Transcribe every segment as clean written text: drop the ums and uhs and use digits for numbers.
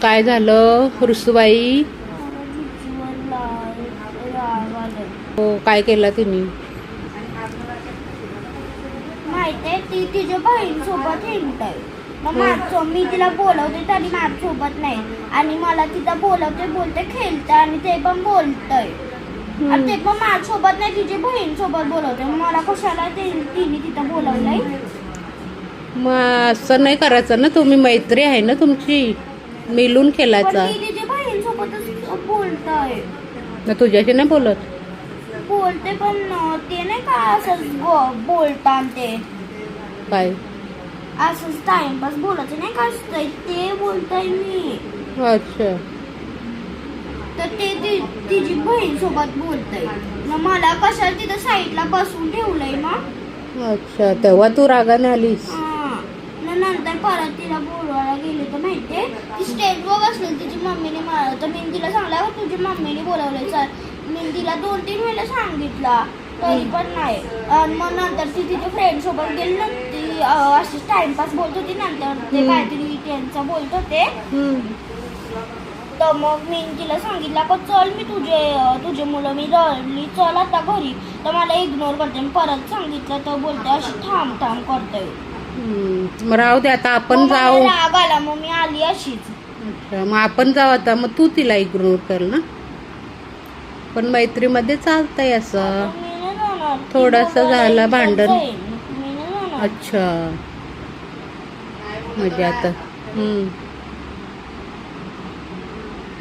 काय झालं रुसूबाई? हो, काय केलं तिने? माहितीये ती तिच्या बहिणीसोबत हिंडतय. मग मी तिला बोलवते तरी माझ्यासोबत नाही, आणि मला तिथं बोलते खेळते, आणि ते पण बोलतय. आणि ते पण माझ्यासोबत नाही, तिच्या बहिणीसोबत बोलवते. मला कशाला तिने तिथं बोलवलंय? मग असं नाही करायचं ना, तुम्ही मैत्री आहे ना तुमची, मिळून खेळायचा. पण ती तिच्या बहिणीसोबतच बोलतय. मग तुझ्याशी नाही बोलत? बोलते पण ते नाही का असं बोलतात ते काय असंच टाइमपास बोलायचं नाही का असतंय ते बोलतोय मी. अच्छा. तर ते तिची बहीण सोबत बोलतय. मग मला कशाला तिथं साईडला बसून ठेवलंय मग? अच्छा, तेव्हा तू रागाने आलीस? नंतर परत तिला बोलवायला गेले तर माहितीये ती स्टेजवर बसली. तिची मम्मीने मला तर मी तिला सांगला तुझ्या मम्मीने बोलवलंय सर. मी तिला 2-3 वेळेला सांगितला तरी पण नाही. मग नंतर ती तिच्या फ्रेंड सोबत गेली ना, ती अशी टाइमपास बोलत होती. नंतर ते काहीतरी त्यांचं बोलत होते. तर मग मी तिला सांगितलं का चल मी तुझे मुलं मी रडली चल आता घरी. तर मला इग्नोर करते. परत सांगितलं तर बोलते अशी थांब करते. मग राहू दे, आता आपण जाऊ. राग आला मग मी आली अशीच. अच्छा, मग आपण जाऊ आता. मग तू तिला इग्नोर कर ना, पण मैत्रीमध्ये चालतंय असं. थोडस झालं भांडण. अच्छा, म्हणजे आता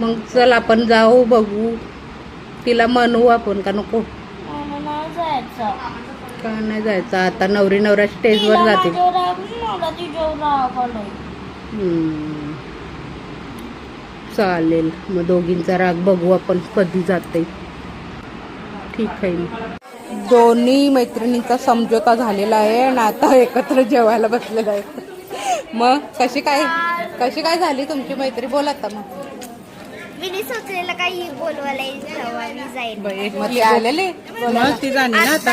मग चल आपण जाऊ बघू. तिला म्हणू आपण का नको? का नाही जायचं? आता नवरी नवरा स्टेजवर जाते. चालेल, मग दोघींचा राग बघू आपण कधी जाते. ठीक आहे. दोन्ही मैत्रिणींचा समझोता झालेला आहे आणि आता एकत्र जेवायला बसलेला आहे. मग कशी काय झाली तुमची मैत्री? बोला आता. मग मी सोचलेलं काही बोलवायला जाईल. मग ती आलेली ती झाली ना आता.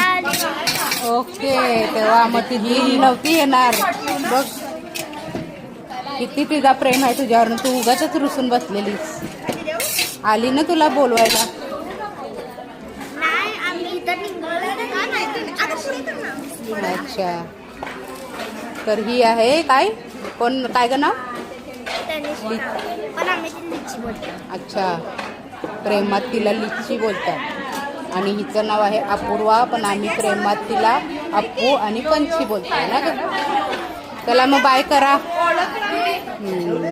ओके, तेव्हा मग ती नव्हती येणार. बघ किती तिचा प्रेम आहे तुझ्यावर. तू उगाच रुसून बसलेलीस. आली ना तुला बोलवायला. अच्छा, तर ही आहे काय काय ग नाव? अच्छा, प्रेमात तिला लिच्ची बोलतात. आणि हिचं नाव आहे अपूर्वा, पण आम्ही प्रेमात तिला अप्पू आणि पंछी बोलतो ना ग. चला मग बाय करा.